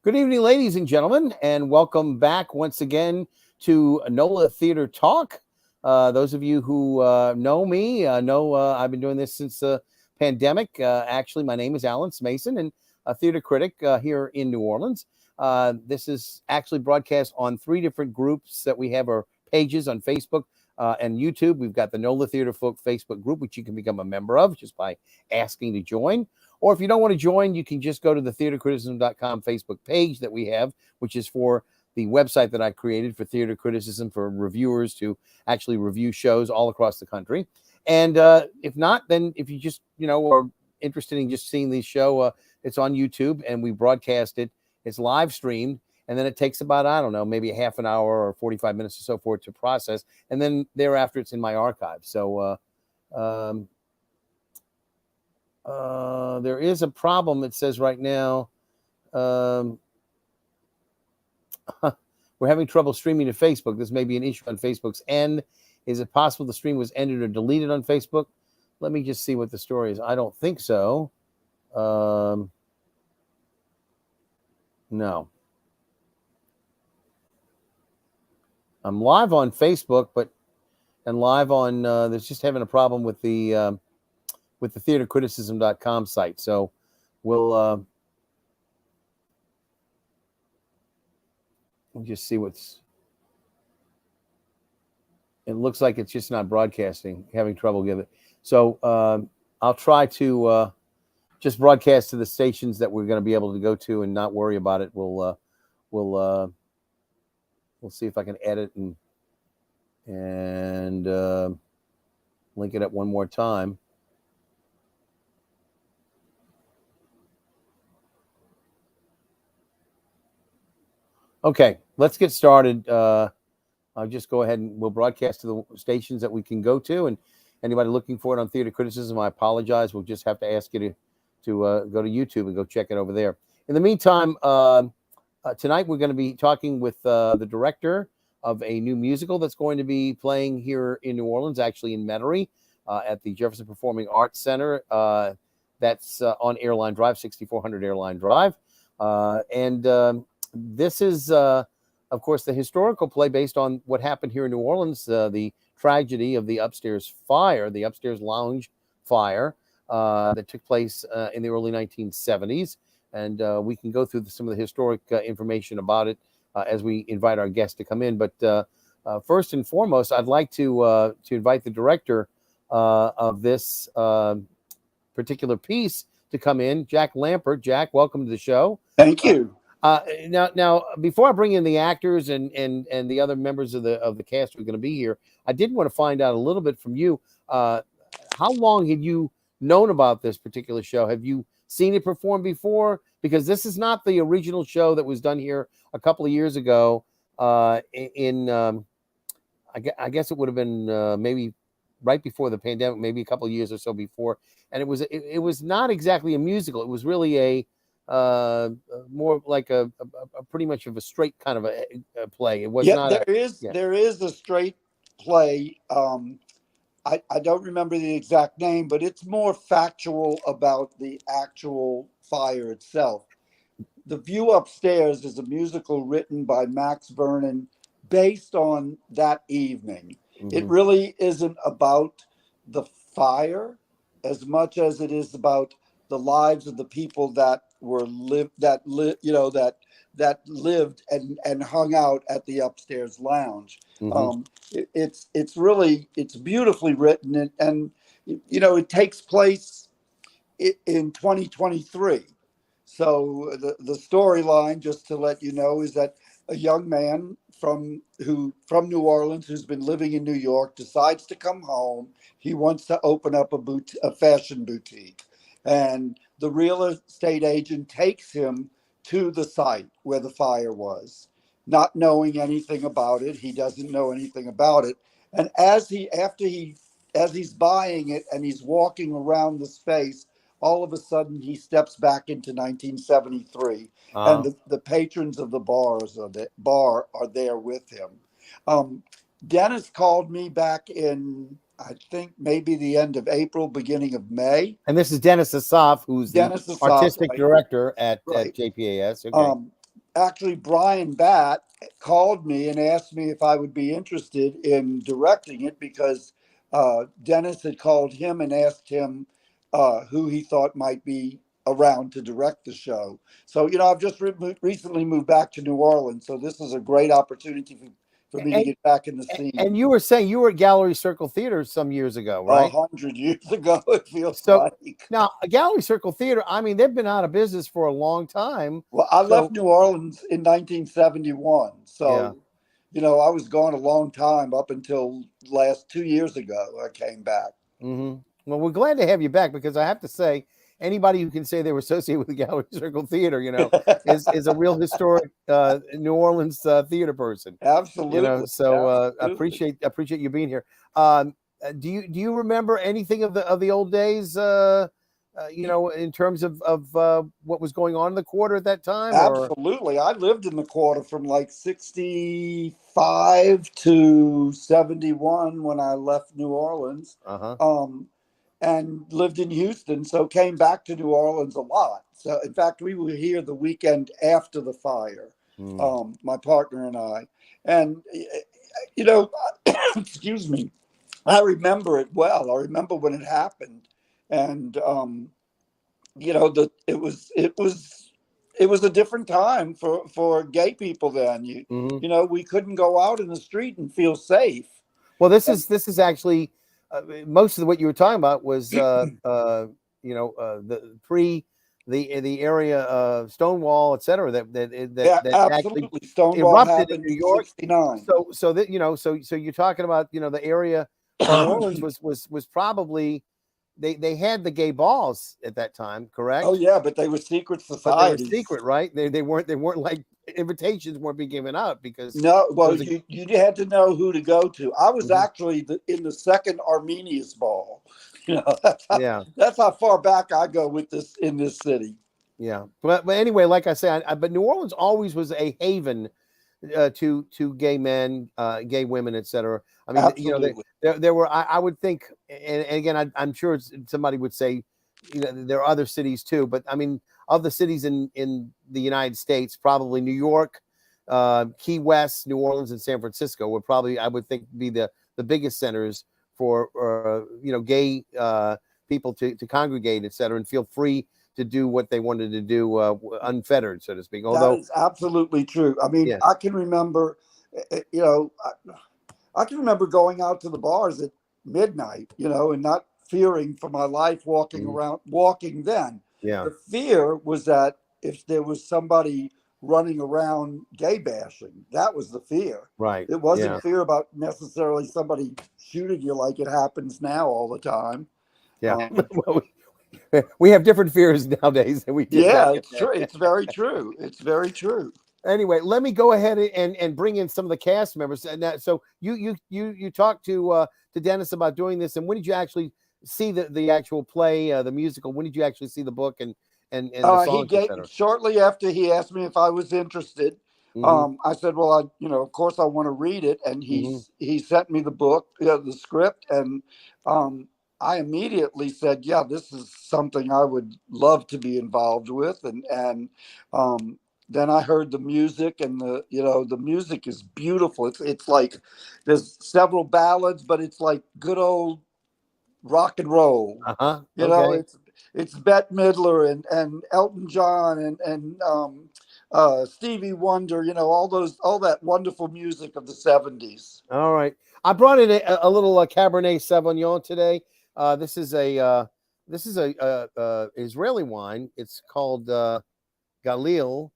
Good evening, ladies and gentlemen, and welcome back once again to NOLA Theater Talk. Those of you who know me know I've been doing this since the pandemic. Actually, my name is Alan Smason, and a theater critic here in New Orleans. This is actually broadcast on 3 different groups that we have, our pages on Facebook and YouTube. We've got the NOLA Theater Facebook group, which you can become a member of just by asking to join. Or if you don't want to join, you can just go to the theatercriticism.com Facebook page that we have, which is for the website that I created for theater criticism, for reviewers to actually review shows all across the country. And if not, then if you just, are interested in just seeing the show, it's on YouTube and we broadcast it. It's live streamed. And then it takes about, I don't know, maybe a half an hour or 45 minutes or so for it to process. And then thereafter, it's in my archive. So, there is a problem, it says right now. We're having trouble streaming to Facebook. This may be an issue on Facebook's end. Is it possible the stream was ended or deleted on Facebook? Let me just see what the story is. I don't think so. No. I'm live on Facebook, and live on, there's just having a problem with the theatercriticism.com site. So we'll just see it looks like it's just not broadcasting, having trouble with it. So I'll try to just broadcast to the stations that we're going to be able to go to and not worry about it. We'll see if I can edit and link it up one more time. Okay, let's get started. I'll just go ahead and we'll broadcast to the stations that we can go to. And anybody looking for it on Theater Criticism, I apologize. We'll just have to ask you to go to YouTube and go check it over there. In the meantime, tonight we're going to be talking with the director of a new musical that's going to be playing here in New Orleans, actually in Metairie, at the Jefferson Performing Arts Center. That's on Airline Drive, 6400 Airline Drive. This is, of course, the historical play based on what happened here in New Orleans, the tragedy of the UpStairs fire, the UpStairs Lounge fire that took place in the early 1970s. And we can go through some of the historic information about it as we invite our guests to come in. But first and foremost, I'd like to invite the director of this particular piece to come in, Jack Lampert. Jack, welcome to the show. Thank you. Now, before I bring in the actors and the other members of the cast who are going to be here, I did want to find out a little bit from you. How long have you known about this particular show? Have you seen it perform before? Because this is not the original show that was done here a couple of years ago. I guess it would have been maybe right before the pandemic, maybe a couple of years or so before. And it was not exactly a musical. It was really a more like a pretty much of a straight kind of a play. It was not. There is a straight play. I don't remember the exact name, but it's more factual about the actual fire itself. The View Upstairs is a musical written by Max Vernon based on that evening. Mm-hmm. It really isn't about the fire as much as it is about the lives of the people that lived and hung out at the UpStairs Lounge. Mm-hmm. It's beautifully written and it takes place in 2023. So the storyline, just to let you know, is that a young man from New Orleans who's been living in New York decides to come home. He wants to open up a fashion boutique, and the real estate agent takes him to the site where the fire was, not knowing anything about it. He doesn't know anything about it. And as he's buying it and he's walking around the space, all of a sudden he steps back into 1973, and the patrons of the bar are there with him. Dennis called me back in, I think, maybe the end of April, beginning of May. And this is Dennis Asaf, who's the artistic director at JPAC. Okay. actually Brian Batt called me and asked me if I would be interested in directing it because Dennis had called him and asked him who he thought might be around to direct the show. So, I've just recently moved back to New Orleans, so this is a great opportunity for me to get back in the scene. And you were saying you were at Gallery Circle Theater some years ago, right? 100 years ago, it feels so, like. Now, Gallery Circle Theater, I mean, they've been out of business for a long time. Well, I left New Orleans in 1971. So, I was gone a long time up until last 2 years ago. I came back. Mm-hmm. Well, we're glad to have you back because I have to say, anybody who can say they were associated with the Gallery Circle Theater, is a real historic New Orleans theater person. Absolutely. So appreciate you being here. Do you remember anything of the old days? In terms of what was going on in the quarter at that time? Absolutely. I lived in the quarter from like 65 to 71 when I left New Orleans. And lived in Houston, so came back to New Orleans a lot. So, in fact, we were here the weekend after the fire, my partner and I. And, excuse me, I remember it well. I remember when it happened. And, it was a different time for gay people then. We couldn't go out in the street and feel safe. Well, this is actually most of what you were talking about was the area of Stonewall, et cetera, that absolutely. Actually Stonewall erupted in New York. 69. So you're talking about the area of New Orleans was probably they had the gay balls at that time, correct? Oh yeah, but they were secret societies. But they were secret, right? They weren't like invitations weren't being given out because no. Well, you had to know who to go to. I was actually in the second Arminius ball. That's how far back I go with this in this city. Yeah, but anyway, like I say, but New Orleans always was a haven to gay men, gay women, etc. I mean, absolutely. There were. I would think, and again, I'm sure somebody would say, there are other cities too. But I mean, of the cities in the United States, probably New York, Key West, New Orleans, and San Francisco would probably, I would think, be the biggest centers for gay people to congregate, etc., and feel free to do what they wanted to do, unfettered, so to speak. Although that is absolutely true. I mean, I can remember, I can remember going out to the bars at midnight, and not fearing for my life walking then. Yeah. The fear was that if there was somebody running around gay bashing, that was the fear. Right. It wasn't fear about necessarily somebody shooting you like it happens now all the time. Yeah. We have different fears nowadays than we did. Yeah, it's true. It's very true. It's very true. Anyway, let me go ahead and bring in some of the cast members. And so you talked to Dennis about doing this, and when did you actually see the actual play, the musical? When did you actually see the book and the songs? Shortly after he asked me if I was interested. I said, well, of course I want to read it, and he sent me the book, the script, and I immediately said, yeah, this is something I would love to be involved with. And then I heard the music, and the music is beautiful. It's like there's several ballads, but it's like good old rock and roll. It's Bette Midler and Elton John and Stevie Wonder, all that wonderful music of the 70s. All right. I brought in a little Cabernet Sauvignon today. This is a Israeli wine. It's called Galil,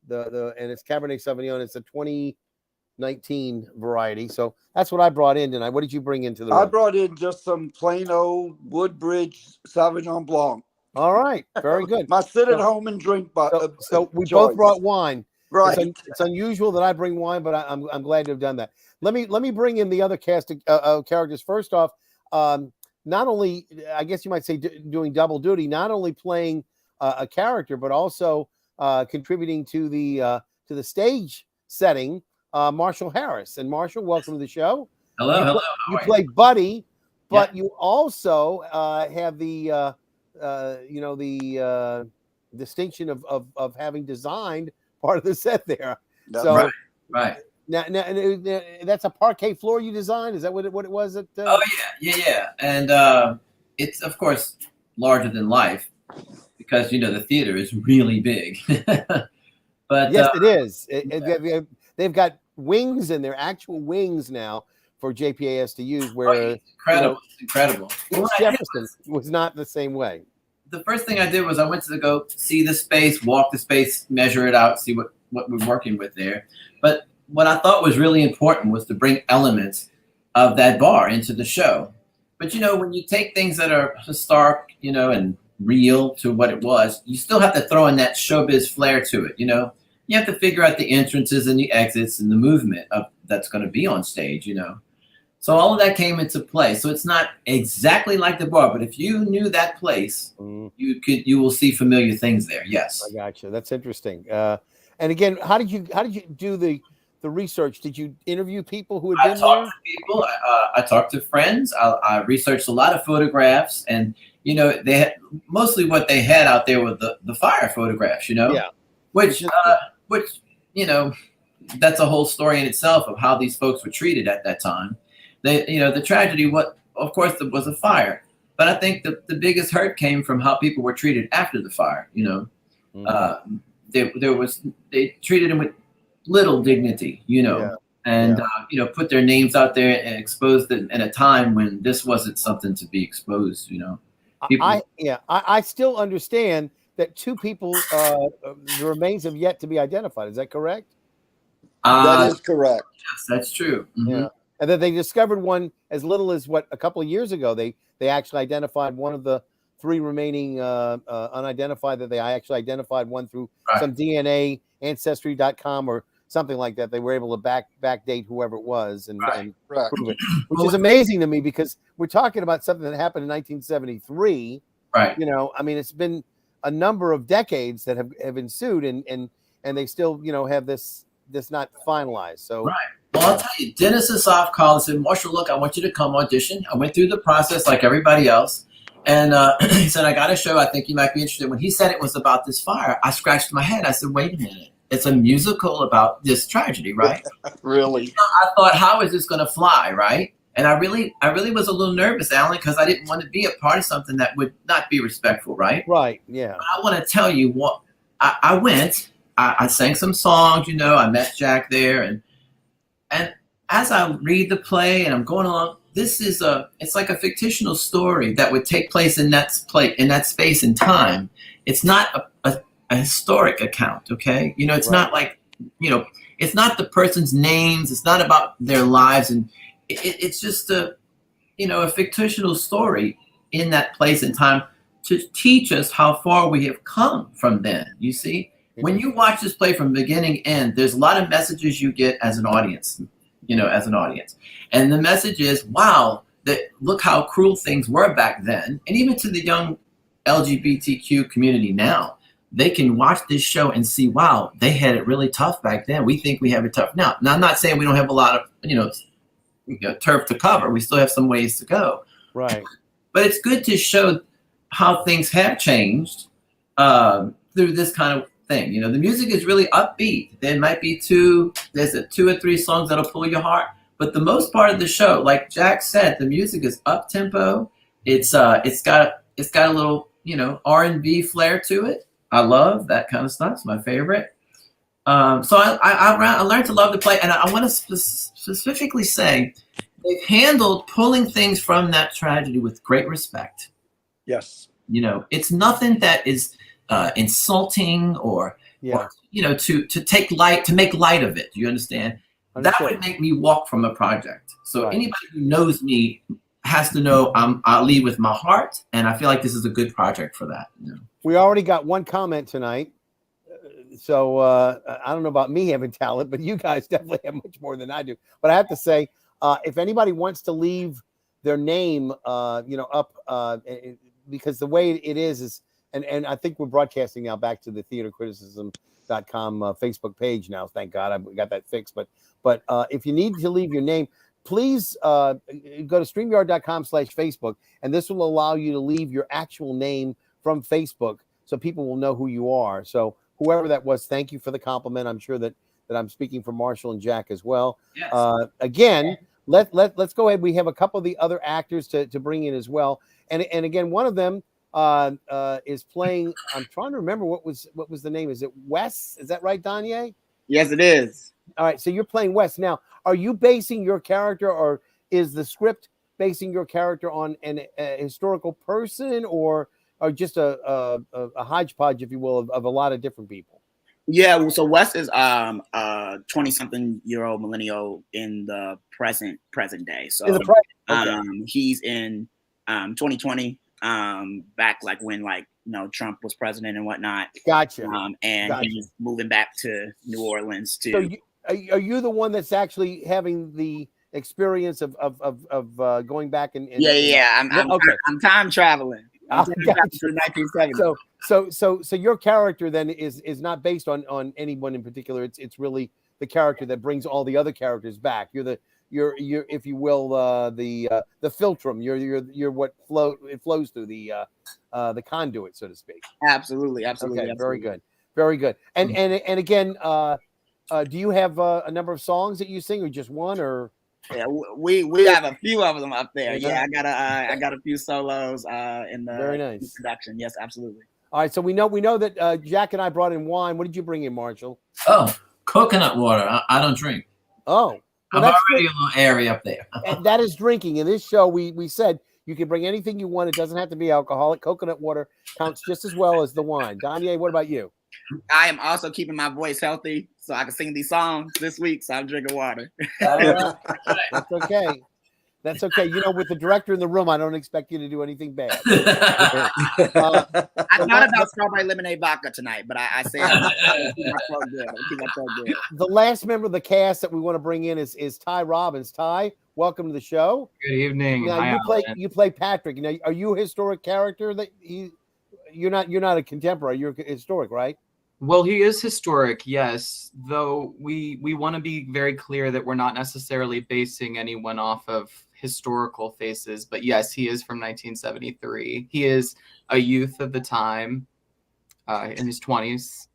and it's Cabernet Sauvignon. It's a 2019 variety. So that's what I brought in tonight. What did you bring into the room? I brought in just some plain old Woodbridge Sauvignon Blanc. All right, very good. My sit at home and drink. So we both brought wine. Right. It's unusual that I bring wine, but I'm glad to have done that. Let me bring in the other cast of characters. First off, not only, I guess you might say, doing double duty, not only playing a character, but also contributing to the stage setting, Marshall Harris. And Marshall, welcome to the show. Hello. You play Buddy, but you also have the distinction of having designed part of the set there. That's So right. Now, that's a parquet floor you designed. Is that what it was? Oh yeah. And it's of course larger than life because the theater is really big. But yes, it is. They've got wings, and they're actual wings now for JPAS to use. Where incredible. Jefferson was not the same way. The first thing I did was I went to go see the space, walk the space, measure it out, see what we're working with there. But what I thought was really important was to bring elements of that bar into the show. But when you take things that are historic, and real to what it was, you still have to throw in that showbiz flair to it. You have to figure out the entrances and the exits and the movement of that's going to be on stage. So all of that came into play. So it's not exactly like the bar, but if you knew that place, you will see familiar things there. Yes, I gotcha. That's interesting. And again, how did you do the research? Did you interview people who had been there? I talked to people. I talked to friends. I researched a lot of photographs, and they had mostly what they had out there were the fire photographs. Yeah. Which that's a whole story in itself of how these folks were treated at that time. The tragedy, of course, there was a fire, but I think the biggest hurt came from how people were treated after the fire. They treated them with little dignity, and put their names out there and exposed it at a time when this wasn't something to be exposed. I still understand that two people, the remains have yet to be identified. Is that correct? That is correct. Yes, that's true. Mm-hmm. Yeah. And then they discovered one as little as a couple of years ago. They actually identified one of the three remaining unidentified. I actually identified one through some DNA, Ancestry.com or something like that. They were able to backdate whoever it was and prove it, which is amazing to me because we're talking about something that happened in 1973. Right. It's been a number of decades that have ensued, and they still have this not finalized. So right. Well, I'll tell you, Dennis Asaf called and said, Marshall, look, I want you to come audition. I went through the process like everybody else. And he said, I got a show. I think you might be interested. When he said it was about this fire, I scratched my head. I said, wait a minute. It's a musical about this tragedy, right? Really? I thought, how is this going to fly, right? And I really was a little nervous, Alan, because I didn't want to be a part of something that would not be respectful, right? Right, yeah. But I want to tell you what, I went, I sang some songs, I met Jack there. And as I read the play and I'm going along, it's like a fictional story that would take place in that space and time. It's not a historic account, okay? It's not like, it's not the person's names. It's not about their lives. And it's just a fictional story in that place and time to teach us how far we have come from then, you see? When you watch this play from beginning to end, there's a lot of messages you get as an audience, And the message is, wow, look how cruel things were back then. And even to the young LGBTQ community now, they can watch this show and see, wow, they had it really tough back then. We think we have it tough now. Now, I'm not saying we don't have a lot of, turf to cover. We still have some ways to go. Right. But it's good to show how things have changed through this kind of thing. The music is really upbeat. There might be two or three songs that'll pull your heart. But the most part of the show, like Jack said, the music is up tempo. It's got a little, R&B flair to it. I love that kind of stuff. It's my favorite. So I learned to love the play, and I want to specifically say they've handled pulling things from that tragedy with great respect. Yes. It's nothing that is insulting or to make light of it. Do you understand? That would make me walk from a project. So anybody who knows me has to know I lead with my heart, and I feel like this is a good project for that. We already got one comment tonight. So I don't know about me having talent, but you guys definitely have much more than I do. But I have to say, if anybody wants to leave their name, up, because the way it is, and I think we're broadcasting now back to the theatercriticism.com Facebook page now. Thank God we got that fixed. But if you need to leave your name, please go to StreamYard.com/Facebook, and this will allow you to leave your actual name from Facebook so people will know who you are. So whoever that was, thank you for the compliment. I'm sure that I'm speaking for Marshall and Jack as well. Yes. Again, let's go ahead. We have a couple of the other actors to bring in as well. And again, one of them is playing. I'm trying to remember what was the name. Is it Wes? Is that right, Donyae? Yes, it is. All right. So you're playing Wes. Now, are you basing your character, or is the script basing your character on a historical person, or just a hodgepodge, if you will, of a lot of different people? Yeah, well, so Wes is 20-something-year-old millennial in the present day. So Okay. He's in 2020, back like when Trump was president and whatnot. Gotcha. And he's moving back to New Orleans to. So are you the one that's actually having the experience of going back and Yeah. I'm time traveling. I'm time traveling to the 1970s. So your character then is not based on anyone in particular. It's really the character that brings all the other characters back. You're if you will the filtrum. You're what flows through the conduit, so to speak. Absolutely. Okay, Absolutely. very good. And again, do you have a number of songs that you sing, or just one, or? Yeah, we have a few of them up there. Yeah, I got a few solos in the very nice production. Yes, absolutely. All right, so we know that Jack and I brought in wine. What did you bring in, Marshall? Oh, coconut water. I don't drink. Oh, I'm already a little airy up there. And that is drinking. In this show, we said you can bring anything you want. It doesn't have to be alcoholic. Coconut water counts just as well as the wine. Donyae, what about you? I am also keeping my voice healthy so I can sing these songs this week. So I'm drinking water. That's okay. That's okay. With the director in the room, I don't expect you to do anything bad. I thought about strawberry lemonade vodka tonight, but I said I'll keep myself good. The last member of the cast that we want to bring in is Ty Robbins. Ty, welcome to the show. Good evening. Now, you play Patrick. Now, are you a historic character that you're not a contemporary? You're historic, right? Well, he is historic, yes. Though we want to be very clear that we're not necessarily basing anyone off of historical faces, but yes, he is from 1973. He is a youth of the time, in his 20s.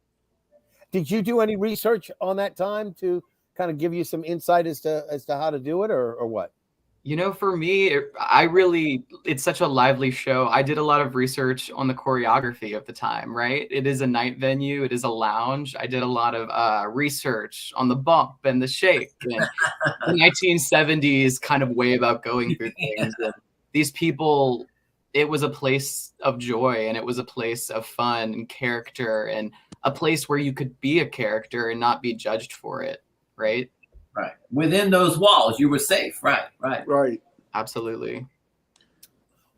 Did you do any research on that time to kind of give you some insight as to how to do it, or what? For me, it's such a lively show. I did a lot of research on the choreography of the time, right? It is a night venue. It is a lounge. I did a lot of research on the bump and the shake and the 1970s kind of way about going through things. And these people, it was a place of joy, and it was a place of fun and character, and a place where you could be a character and not be judged for it, right? Right. Within those walls, you were safe. Right. Absolutely.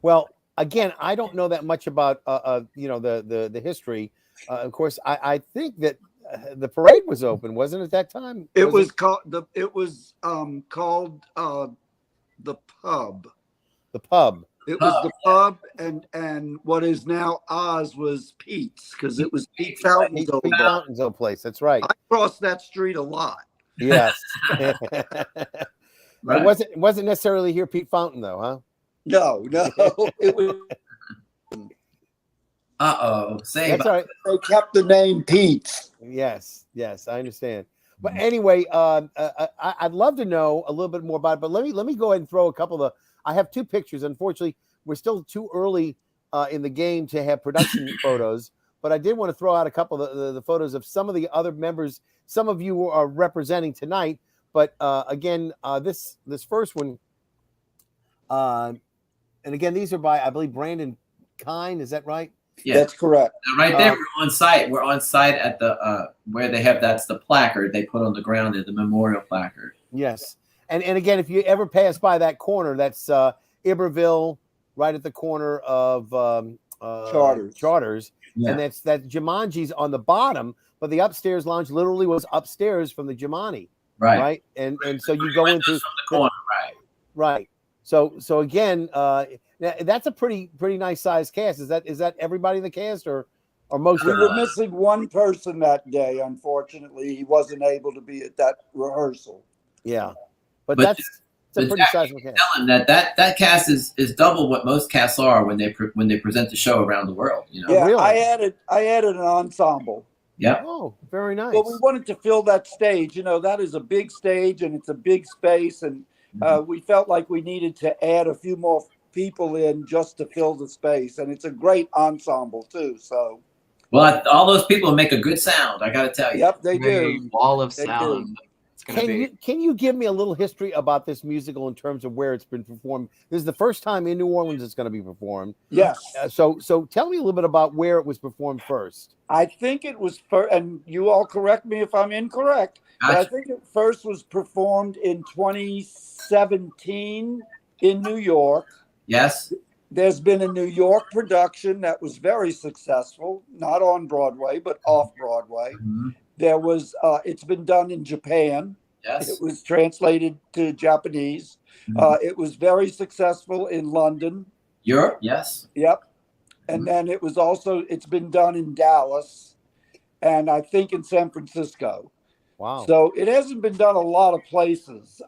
Well, again, I don't know that much about the history. Of course, I think that the parade was open, wasn't it, at that time? It was called the Pub. The Pub. It was the Pub, and what is now Oz was Pete's, because it was Pete Fountain's old place. That's right. I crossed that street a lot. Yes. Right. It wasn't necessarily here Pete Fountain, though, huh? No. It was. That's all right. They kept the name Pete's. Yes, I understand. But anyway, I'd love to know a little bit more about it. But let me go ahead and throw a couple of. I have two pictures. Unfortunately, we're still too early in the game to have production photos. But I did want to throw out a couple of the photos of some of the other members. Some of you are representing tonight. But again, this first one, and again, these are by, I believe, Brandon Kine. Is that right? Yeah, that's correct. Right there, we're on site. We're on site at the where they have that's the placard they put on the ground there, the memorial placard. Yes, and again, if you ever pass by that corner, that's Iberville, right at the corner of Charters, yeah. And that's Jumanji's on the bottom, but the upstairs lounge literally was upstairs from the Jumanji, right? And so you go into the corner, right. So again, that's a pretty nice sized cast. Is that everybody in the cast, or most? We were missing one person that day. Unfortunately, he wasn't able to be at that rehearsal. Yeah, but that's a pretty sizable cast. Tell him that cast is double what most casts are when they present the show around the world. You know? Yeah, really? I added an ensemble. Yeah. Oh, very nice. Well, we wanted to fill that stage. You know, that is a big stage and it's a big space. And we felt like we needed to add a few more people in just to fill the space. And it's a great ensemble, too. So, well, all those people make a good sound. I got to tell you. Yep, they Great do. wall of They sound. do. It's gonna be. Can you give me a little history about this musical in terms of where it's been performed? This is the first time in New Orleans it's going to be performed. Yes. So tell me a little bit about where it was performed first. I think it was first, and you all correct me if I'm incorrect, but I think it first was performed in 2017 in New York. Yes. There's been a New York production that was very successful, not on Broadway, but off Broadway. There was, it's been done in Japan. Yes. It was translated to Japanese. It was very successful in London. Europe. Yes. Yep. And then it was also, it's been done in Dallas and I think in San Francisco. Wow. So it hasn't been done a lot of places,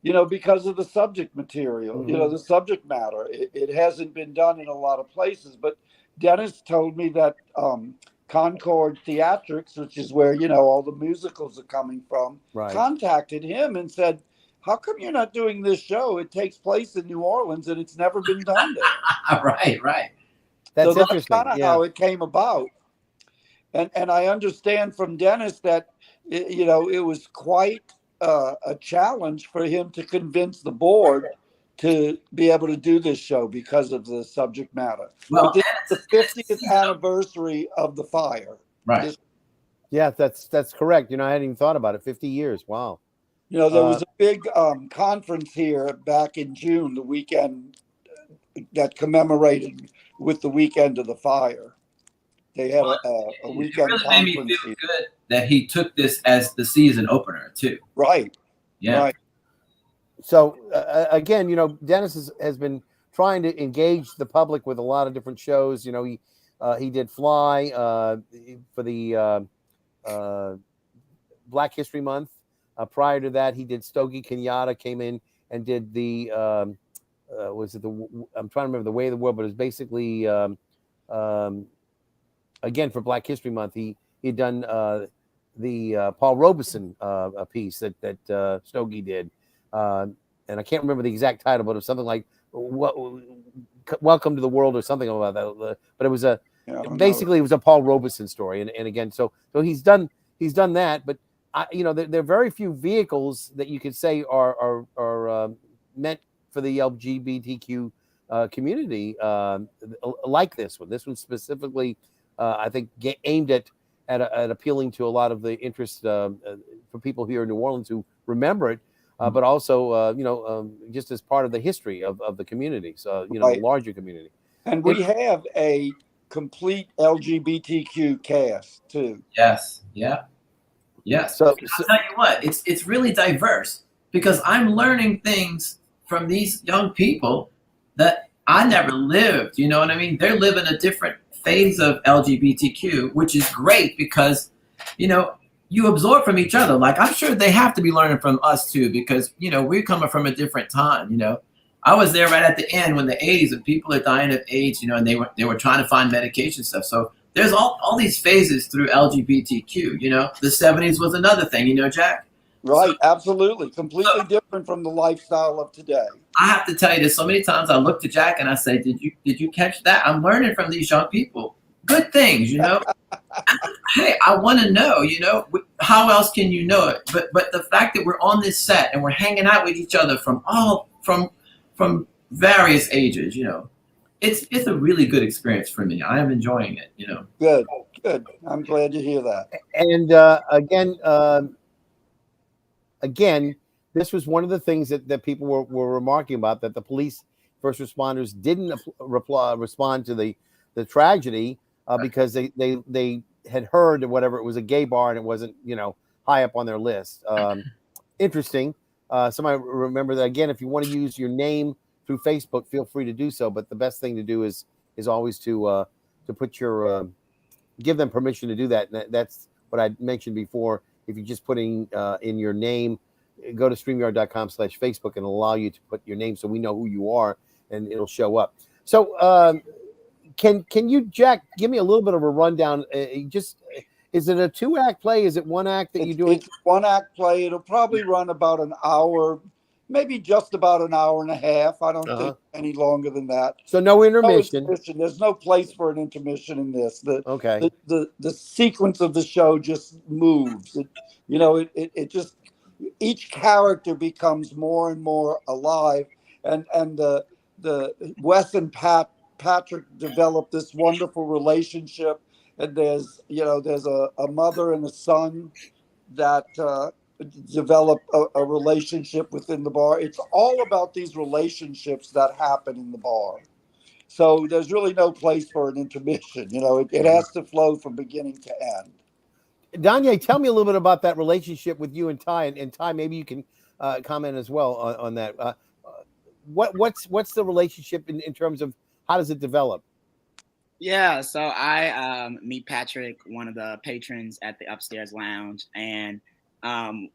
you know, because of the subject material, you know, the subject matter. It hasn't been done in a lot of places. But Dennis told me that Concord Theatrics, which is where, you know, all the musicals are coming from, contacted him and said, how come you're not doing this show? It takes place in New Orleans and it's never been done there. Right. That's so interesting. That's kind of how it came about. And I understand from Dennis that, you know, it was quite a challenge for him to convince the board to be able to do this show because of the subject matter. Well, this is the 50th anniversary of the fire. Right. Yeah, that's correct. You know, I hadn't even thought about it. 50 years. Wow. You know, there was a big conference here back in June, the weekend that commemorated with the weekend of the fire. They had a weekend really conference. Made me feel good that he took this as the season opener too. Right. Yeah. Right. So again, you know, Dennis has been trying to engage the public with a lot of different shows. You know, he did Fly for the Black History Month. Prior to that, he did Stogie Kenyatta, came in and did the I'm trying to remember, The Way of the World, but it's basically again for Black History Month. He'd done the Paul Robeson piece that Stogie did. And I can't remember the exact title, but it was something like Welcome to the World or something about that. But it was it was a Paul Robeson story. And again, so he's done that. But you know, there are very few vehicles that you could say are meant for the LGBTQ community like this one. This one specifically, I think, aimed at appealing to a lot of the interest for people here in New Orleans who remember it. But also, you know, just as part of the history of the community, so you know, the larger community. And we have a complete LGBTQ cast too. Yes. Yeah. Yes. So I'll tell you what, it's really diverse because I'm learning things from these young people that I never lived. You know what I mean? They're living a different phase of LGBTQ, which is great because, you know, you absorb from each other. Like, I'm sure they have to be learning from us too, because, you know, we're coming from a different time. You know, I was there right at the end when the 80s and people are dying of AIDS, you know, and they were trying to find medication stuff. So there's all these phases through LGBTQ, you know. The 70s was another thing, you know, Jack? Right, so, absolutely. Completely different from the lifestyle of today. I have to tell you this so many times. I look to Jack and I say, did you catch that? I'm learning from these young people. Good things, you know. Hey, I want to know, you know, how else can you know it? But the fact that we're on this set and we're hanging out with each other from various ages, you know, it's a really good experience for me. I am enjoying it, you know. Good. I'm glad to hear that. And again, this was one of the things that people were remarking about, that the police, first responders, didn't respond to the tragedy because they had heard that whatever, it was a gay bar and it wasn't, you know, high up on their list. Interesting. Somebody remember that, again, if you want to use your name through Facebook, feel free to do so. But the best thing to do is always to put your give them permission to do that. And that's what I mentioned before. If you just put in your name, go to StreamYard.com/Facebook and it'll allow you to put your name so we know who you are and it'll show up. So can you, Jack, give me a little bit of a rundown? Just Is it a 2-act play? Is it 1 act that you're doing? It's 1-act play. It'll probably run about an hour, maybe just about an hour and a half. I don't think any longer than that. So no intermission. There's no place for an intermission in this. Okay. The sequence of the show just moves. It just, each character becomes more and more alive, and the Wes and Patrick develop this wonderful relationship, and there's a mother and a son that develop a relationship within the bar. It's all about these relationships that happen in the bar. So there's really no place for an intermission. It has to flow from beginning to end. Donyae, tell me a little bit about that relationship with you and Ty, and Ty, maybe you can comment as well on that. What's the relationship in terms of how does it develop? Yeah, so I meet Patrick, one of the patrons at the UpStairs Lounge, and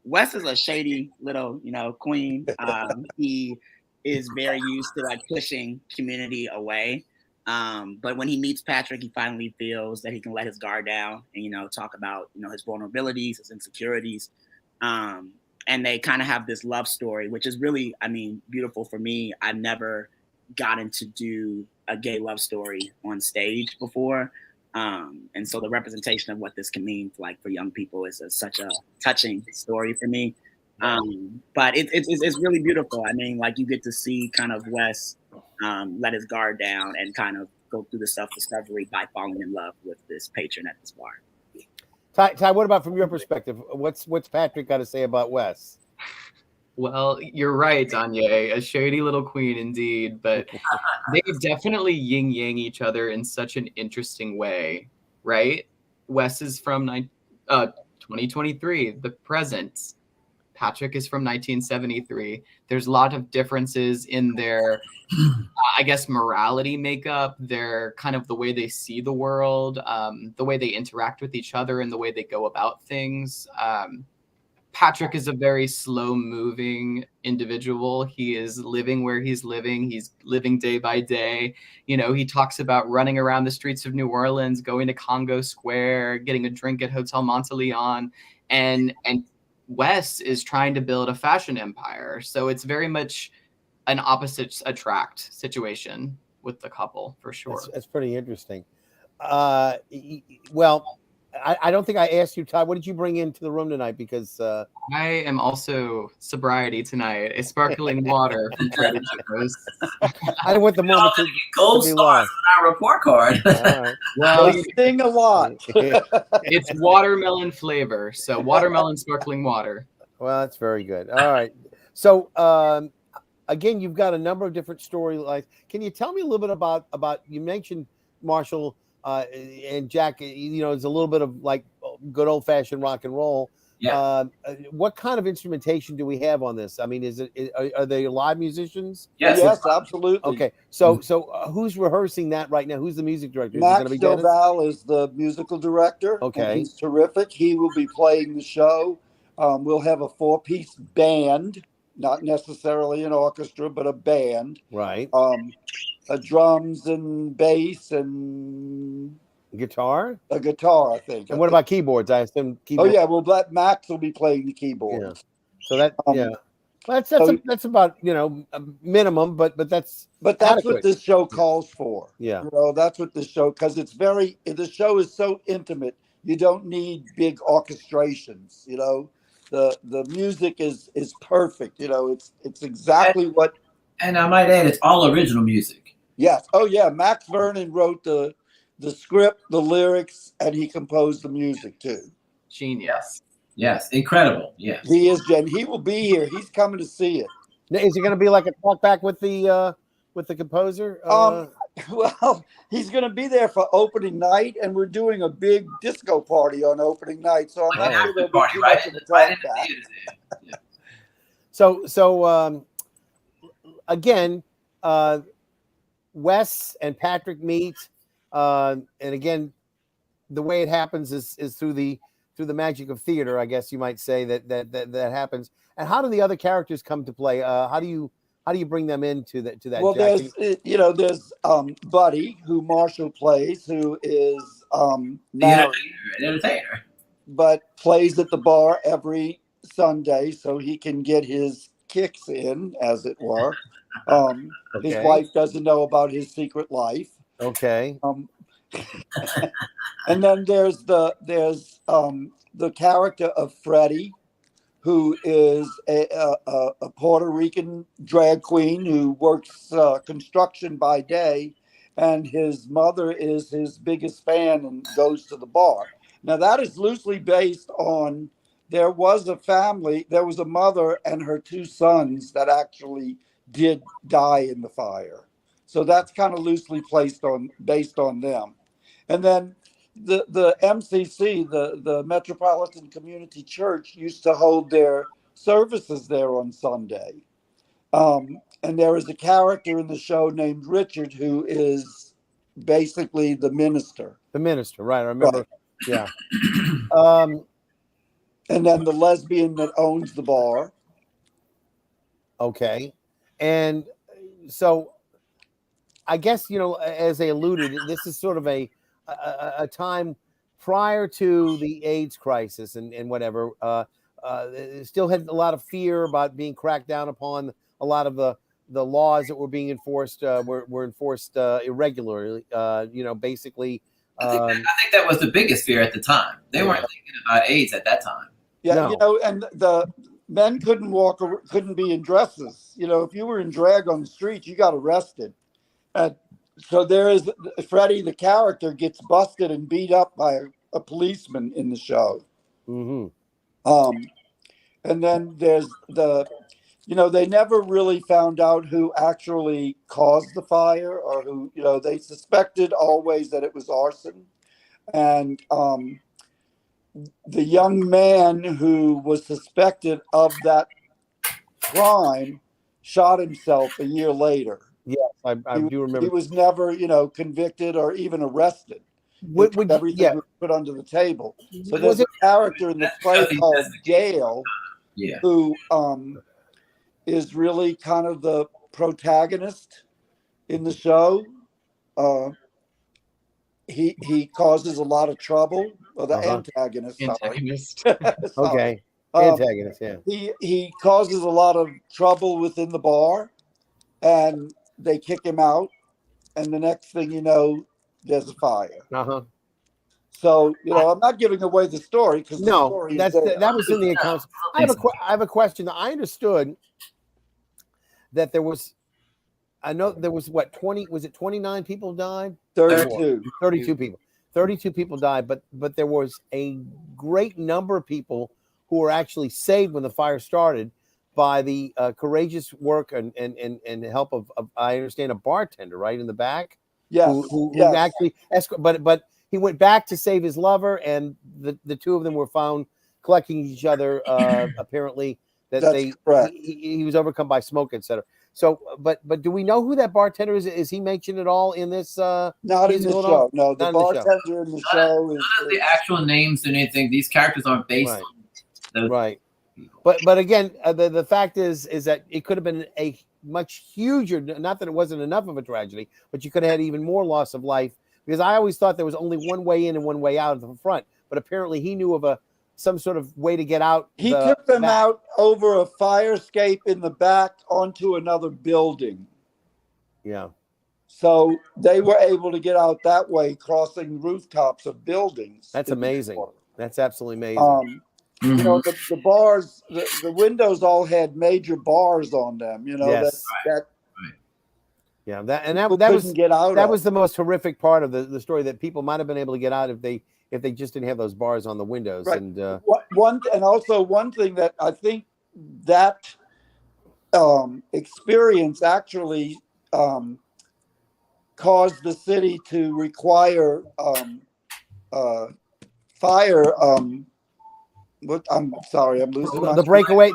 Wes is a shady little, queen. He is very used to pushing community away. But when he meets Patrick, he finally feels that he can let his guard down and, talk about, his vulnerabilities, his insecurities. And they kind of have this love story, which is really, beautiful for me. I've never gotten to do a gay love story on stage before. And so the representation of what this can mean for young people is such a touching story for me. But it's really beautiful. You get to see kind of Wes let his guard down and kind of go through the self-discovery by falling in love with this patron at this bar. Ty, what about from your perspective? What's Patrick got to say about Wes? Well, you're right, Donyae, a shady little queen indeed, but they definitely yin-yang each other in such an interesting way, right? Wes is from 2023, the present. Patrick is from 1973. There's a lot of differences in their, morality makeup, their kind of the way they see the world, the way they interact with each other, and the way they go about things. Patrick is a very slow-moving individual. He is living where he's living. He's living day by day. He talks about running around the streets of New Orleans, going to Congo Square, getting a drink at Hotel Monteleon, and Wes is trying to build a fashion empire. So it's very much an opposites attract situation with the couple, for sure. That's pretty interesting. Well, I don't think I asked you, Ty, what did you bring into the room tonight? Because I am also sobriety tonight. A sparkling water from Trader Joe's. I want the moment to gold be stars on our report card. All right. Well, you sing a lot. It's watermelon flavor, so watermelon sparkling water. Well, that's very good. All right. So again, you've got a number of different storylines. Can you tell me a little bit about you mentioned Marshall and Jack, it's a little bit of good old fashioned rock and roll. Yeah. What kind of instrumentation do we have on this? Are they live musicians? Yes, absolutely. Okay. So who's rehearsing that right now? Who's the music director? Max Doval is the musical director. Okay. He's terrific. He will be playing the show. We'll have a 4-piece band, not necessarily an orchestra, but a band. Right. Drums and bass and guitar. A guitar, I think. And what about keyboards? I assume keyboards. Oh yeah, well, Max will be playing the keyboards. Yeah. So that Well, that's about a minimum, but that's adequate. What this show calls for. Yeah, that's what this show, because the show is so intimate. You don't need big orchestrations. The music is perfect. It's exactly what. And I might add, it's all original music. Yes. Oh, yeah. Max Vernon wrote the script, the lyrics, and he composed the music too. Genius. Yes. Incredible. Yes. He is, Jen. He will be here. He's coming to see it. Is it going to be like a talk back with the composer? Well, he's going to be there for opening night, and we're doing a big disco party on opening night. So I'm not sure there'll be too much of a talk back. Yeah. So again, Wes and Patrick meet, and again, the way it happens is through the magic of theater, I guess you might say that happens. And how do the other characters come to play? How do you bring them into that? Well, there's Buddy, who Marshall plays, who is the entertainer. but plays at the bar every Sunday so he can get his kicks in, as it were. His Okay. wife doesn't know about his secret life. Okay. And then there's the character of Freddie, who is a Puerto Rican drag queen who works construction by day, and his mother is his biggest fan and goes to the bar. Now, that is loosely based on, there was a mother and her two sons that actually did die in the fire. So that's kind of loosely based on them. And then the MCC, the Metropolitan Community Church, used to hold their services there on Sunday. And there is a character in the show named Richard who is basically the minister. The minister, right? I remember. Right. Yeah. And then the lesbian that owns the bar. Okay. And so I guess, as they alluded, this is sort of a time prior to the AIDS crisis and whatever. Still had a lot of fear about being cracked down upon. A lot of the laws that were being enforced were enforced irregularly. Basically. I think that was the biggest fear at the time. They weren't thinking about AIDS at that time. Yeah, no. And the men couldn't be in dresses. If you were in drag on the street, you got arrested. So there is Freddie, the character, gets busted and beat up by a policeman in the show. Mm-hmm. And then there's they never really found out who actually caused the fire, or who, they suspected always that it was arson. And the young man who was suspected of that crime shot himself a year later. Yes, I do remember. He was never, convicted or even arrested. Everything was put under the table. So there's a character in the play called Gail, who is really kind of the protagonist in the show. He causes a lot of trouble. Or the antagonist. Okay. Antagonist, yeah. He causes a lot of trouble within the bar, and they kick him out, and the next thing you know, there's a fire. So I'm not giving away the story because that was in the accounts. I have a question. I understood that there was. I know there was 20? Was it 29 people died? 32. 32 people. 32 people died, but there was a great number of people who were actually saved when the fire started by the courageous work and help of I understand, a bartender right in the back. Yes. Who actually but he went back to save his lover, and the two of them were found collecting each other. Apparently he was overcome by smoke, etc. So, but do we know who that bartender is? Is he mentioned at all in this? Not in the show. No, the bartender in the show is none of the actual names and anything. These characters aren't based on those. Right. But again, the fact is that it could have been a much huger. Not that it wasn't enough of a tragedy, but you could have had even more loss of life. Because I always thought there was only one way in and one way out of the front. But apparently, he knew of some sort of way to get out. He took them out over a fire escape in the back onto another building. Yeah. So they were able to get out that way, crossing rooftops of buildings. That's amazing. That's absolutely amazing. The bars, the windows all had major bars on them. Yes. Yeah, that was the most horrific part of the story, that people might have been able to get out if they just didn't have those bars on the windows. Right. And one thing that I think that experience actually caused the city to require fire. I'm sorry, I'm losing the breakaway.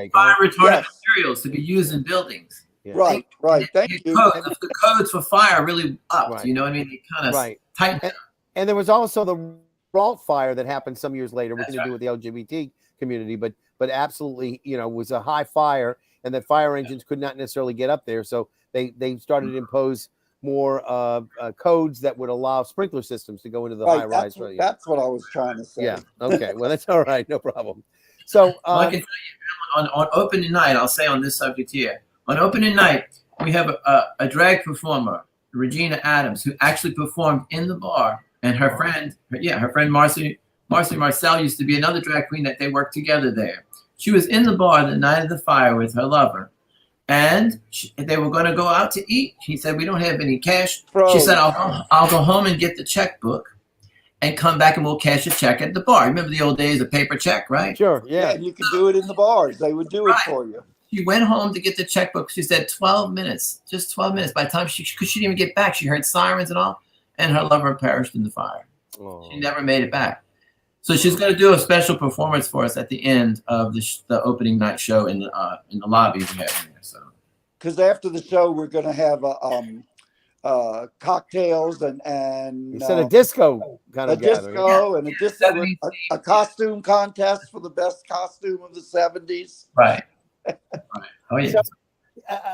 Fire retardant materials to be used in buildings. Yeah. Right. Thank you. The codes for fire really upped. Right. You know what I mean? They kind of tightened. And there was also the Ralt fire that happened some years later, which had to do with the LGBT community, but absolutely, was a high fire, and that fire engines could not necessarily get up there. So they started to impose more codes that would allow sprinkler systems to go into the high rise. That's what I was trying to say. Yeah. Okay. Well, that's all right. No problem. So well, I can tell you on opening night, I'll say on this subject here. On opening night, we have a drag performer, Regina Adams, who actually performed in the bar, and her friend Marcy Marcel used to be another drag queen that they worked together there. She was in the bar the night of the fire with her lover, and they were going to go out to eat. He said, "We don't have any cash." She said, "I'll go home and get the checkbook and come back and we'll cash a check at the bar." Remember the old days of paper check, right? Sure, yeah. And you could do it in the bars. They would do it for you. She went home to get the checkbook. She said 12 minutes, just 12 minutes. By the time she didn't even get back, she heard sirens and all, and her lover perished in the fire. Oh. She never made it back. So she's going to do a special performance for us at the end of the opening night show in the lobby we have here. So, because after the show, we're going to have cocktails and instead of disco kind of gathering. A costume contest for the best costume of the 70s. Right. Oh yeah. So,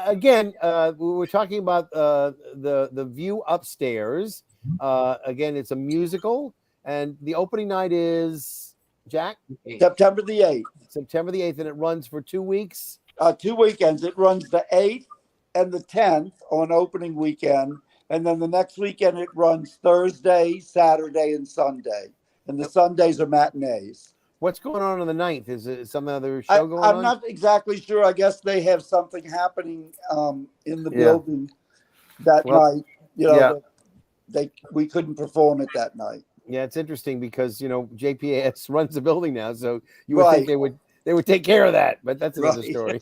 again, we were talking about the view upstairs. Again, it's a musical, and the opening night is Jack September the 8th. September the 8th, and it runs for 2 weeks. 2 weekends. It runs the 8th and the 10th on opening weekend, and then the next weekend it runs Thursday, Saturday, and Sunday. And the Sundays are matinees. What's going on the 9th? Is it some other show going on? I'm not exactly sure. I guess they have something happening in the building that night. You know, we couldn't perform it that night. Yeah, it's interesting because JPAS runs the building now, so you would think they would take care of that, but that's another story.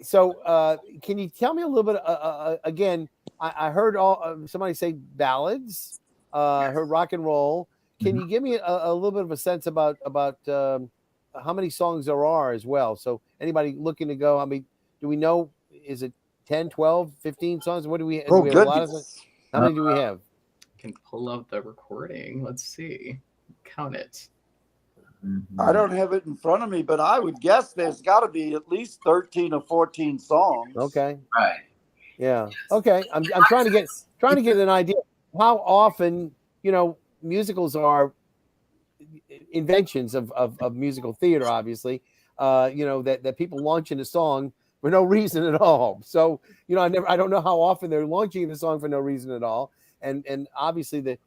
So can you tell me a little bit again? I heard somebody say ballads. I heard rock and roll. Can you give me a little bit of a sense about how many songs there are as well? So anybody looking to go, I mean, do we know, is it 10, 12, 15 songs? What do we, do we have? A lot of, how many do we have? I can pull up the recording. Let's see. Count it. I don't have it in front of me, but I would guess there's got to be at least 13 or 14 songs. Okay. Right. Yeah. Okay. I'm trying to get an idea how often, musicals are inventions of musical theater, obviously, that people launch in a song for no reason at all. So, I don't know how often they're launching the song for no reason at all. And obviously the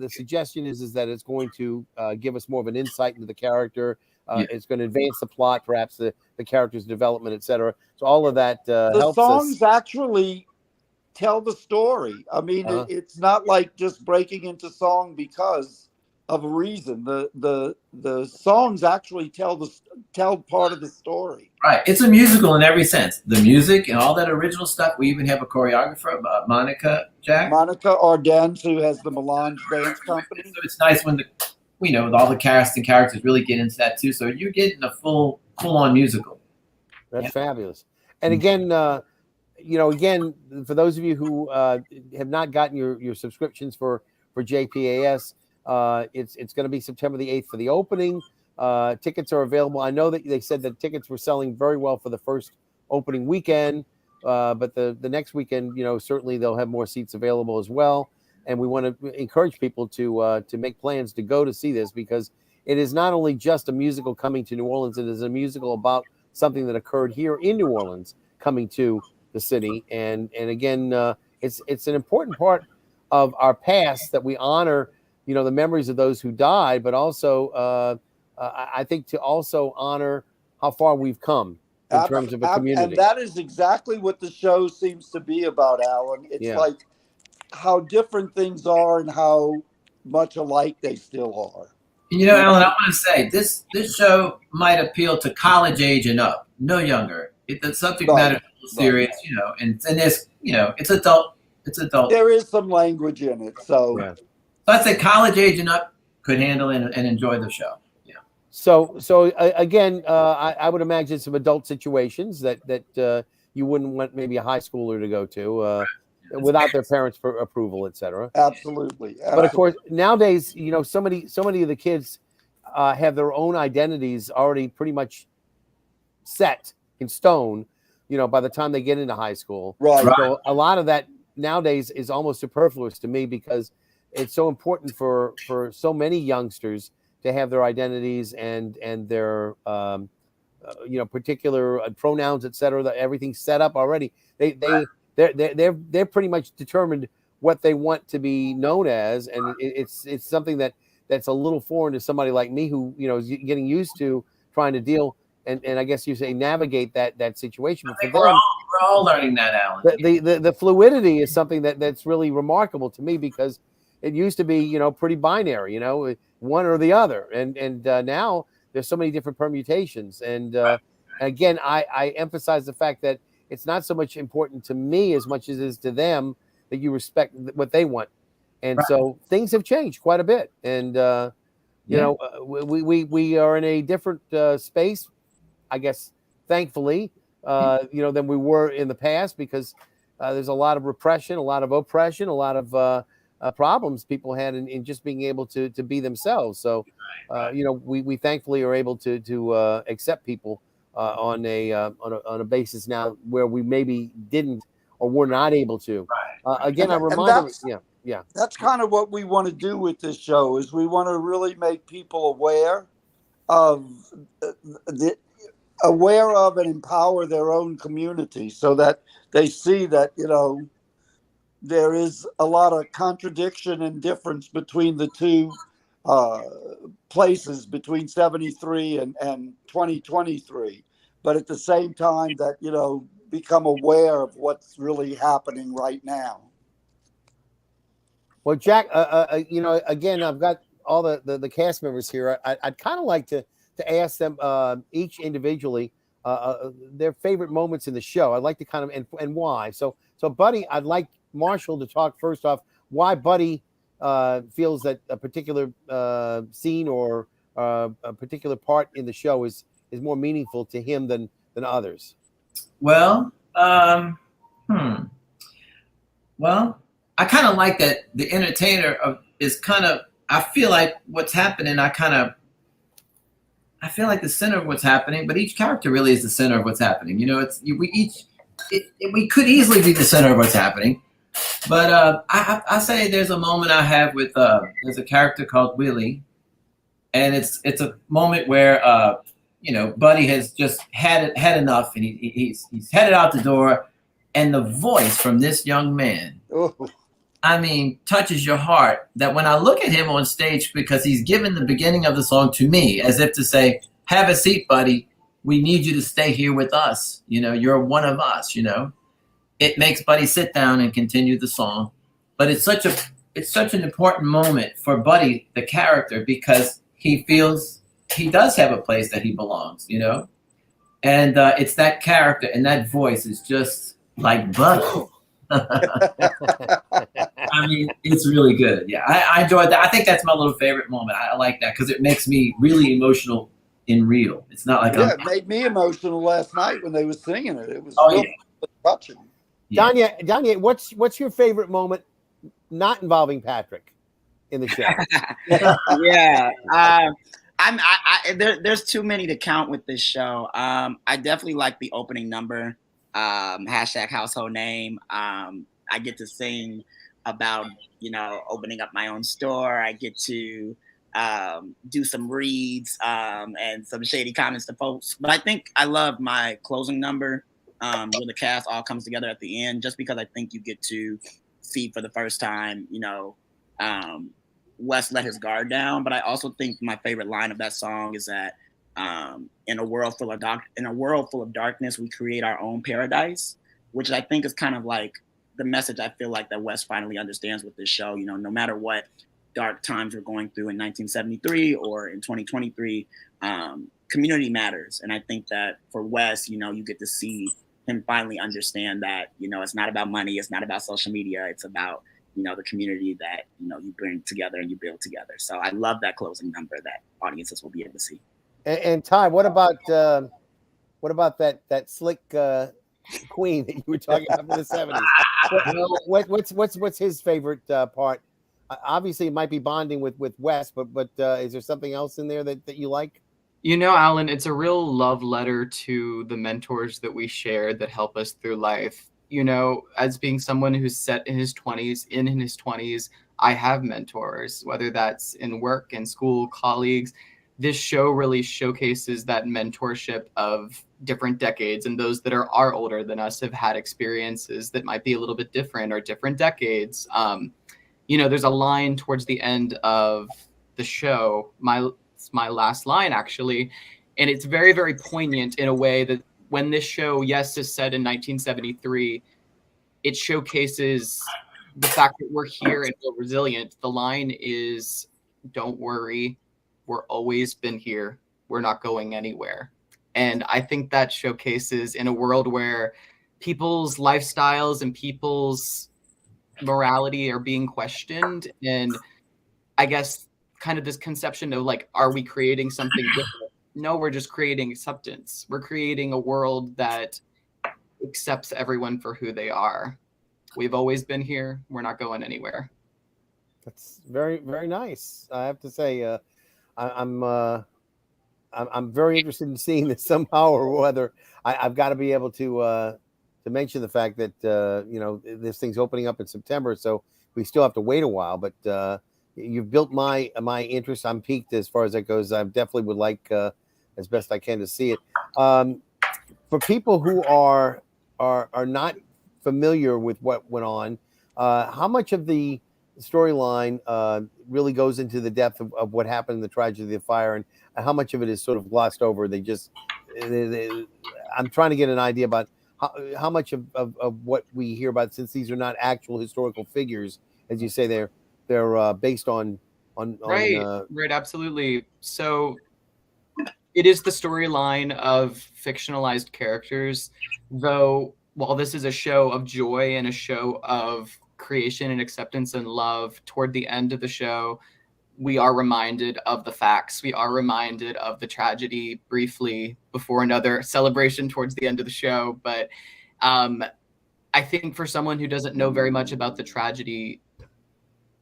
suggestion is that it's going to give us more of an insight into the character. It's going to advance the plot, perhaps the character's development, etc. So all of that helps us. The songs actually tell the story. I mean, it's not like just breaking into song because of a reason. The songs actually tell part of the story. Right. It's a musical in every sense. The music and all that original stuff. We even have a choreographer, Monica Ardennes, who has the Melange Dance Company. So it's nice when with all the cast and characters really get into that too. So you're getting a full-on musical. That's fabulous. And again, again, for those of you who have not gotten your subscriptions for JPAS, it's going to be September the 8th for the opening. Tickets are available. I know that they said that tickets were selling very well for the first opening weekend, but the next weekend, certainly they'll have more seats available as well. And we want to encourage people to make plans to go to see this, because it is not only just a musical coming to New Orleans, it is a musical about something that occurred here in New Orleans coming to the city. And again, it's an important part of our past that we honor, the memories of those who died, but also I think to also honor how far we've come in terms of a community. And that is exactly what the show seems to be about, Alan. It's like how different things are and how much alike they still are. Alan, I want to say this show might appeal to college age and up, no younger. It's something matter serious, and it's it's adult. It's adult. There is some language in it, so I'd say college age and up could handle it and enjoy the show. Yeah. So again, I would imagine some adult situations that you wouldn't want maybe a high schooler to go to without their parents' approval, etc. Absolutely. But of course, nowadays, so many of the kids have their own identities already pretty much set in stone. by the time they get into high school. Right. So a lot of that nowadays is almost superfluous to me, because it's so important for so many youngsters to have their identities and their particular pronouns, etc. That everything's set up already. They're pretty much determined what they want to be known as, and it's something that's a little foreign to somebody like me, who is getting used to trying to deal and I guess you say navigate that situation. I think we're all learning that, Alan. The fluidity is something that's really remarkable to me, because it used to be pretty binary, one or the other, and now there's so many different permutations. And again, I emphasize the fact that it's not so much important to me as much as it is to them that you respect what they want. And so things have changed quite a bit. And we are in a different space, I guess, thankfully, than we were in the past, because there's a lot of repression, a lot of oppression, a lot of problems people had in just being able to be themselves. So, we thankfully are able to accept people on a basis now where we maybe didn't or were not able to. Again, I remind them, yeah. That's kind of what we want to do with this show, is we want to really make people aware of and empower their own community, so that they see that, there is a lot of contradiction and difference between the two places, between 73 and 2023. But at the same time that, become aware of what's really happening right now. Well, Jack, again, I've got all the cast members here. I'd kind of like to ask them each individually their favorite moments in the show. I'd like to kind of and why. So Buddy, I'd like Marshall to talk first off why Buddy feels that a particular scene or a particular part in the show is more meaningful to him than others. Well, well, I kind of like that the entertainer is kind of. I feel like what's happening. I feel like the center of what's happening, but each character really is the center of what's happening. We could easily be the center of what's happening, but I say there's a moment I have with there's a character called Willie, and it's a moment where Buddy has just had enough, and he's headed out the door, and the voice from this young man. Oh. I mean, touches your heart, that when I look at him on stage, because he's given the beginning of the song to me as if to say, have a seat, buddy. We need you to stay here with us. You're one of us, It makes Buddy sit down and continue the song. But it's such an important moment for Buddy, the character, because he feels he does have a place that he belongs, And it's that character, and that voice is just like Buddy. I mean, it's really good. Yeah, I enjoyed that. I think that's my little favorite moment. I like that because it makes me really emotional in real. It's not like it made me emotional last night when they were singing it. It was touching. Yeah. Donyae, what's your favorite moment not involving Patrick in the show? Yeah, there's too many to count with this show. I definitely like the opening number. #household name. I get to sing about, opening up my own store. I get to do some reads and some shady comments to folks. But I think I love my closing number where the cast all comes together at the end, just because I think you get to see for the first time, Wes let his guard down. But I also think my favorite line of that song is that in a world full of darkness, we create our own paradise, which I think is kind of like the message I feel like that Wes finally understands with this show. No matter what dark times we're going through in 1973 or in 2023, community matters. And I think that for Wes, you get to see him finally understand that, it's not about money, it's not about social media, it's about, the community that, you bring together and you build together. So I love that closing number that audiences will be able to see. And Ty, what about that slick queen that you were talking about in the 70s? What's his favorite part? Obviously, it might be bonding with Wes, but is there something else in there that you like? You know, Alan, it's a real love letter to the mentors that we shared that help us through life. You know, as being someone who's set in his 20s, I have mentors, whether that's in work, in school, colleagues. This show really showcases that mentorship of different decades, and those that are older than us have had experiences that might be a little bit different or different decades. You know, there's a line towards the end of the show, it's my last line actually, and it's very, very poignant in a way that when this show, yes, is set in 1973, it showcases the fact that we're here and we're resilient. The line is, "Don't worry, we're always been here. We're not going anywhere." And I think that showcases in a world where people's lifestyles and people's morality are being questioned, and I guess kind of this conception of like, are we creating something different? No, we're just creating acceptance. We're creating a world that accepts everyone for who they are. We've always been here. We're not going anywhere. That's very, very nice. I have to say, I'm very interested in seeing this somehow, or whether I've got to be able to mention the fact that you know, this thing's opening up in September, so we still have to wait a while. But you've built my interest. I'm piqued as far as that goes. I definitely would like, as best I can, to see it. For people who are not familiar with what went on, how much of the storyline really goes into the depth of what happened in the tragedy of the fire, and how much of it is sort of glossed over? I'm trying to get an idea about how much of what we hear about, since these are not actual historical figures, as you say, they're based on right, absolutely. So it is the storyline of fictionalized characters, though while this is a show of joy and a show of creation and acceptance and love, toward the end of the show, we are reminded of the facts. We are reminded of the tragedy briefly before another celebration towards the end of the show. But I think for someone who doesn't know very much about the tragedy,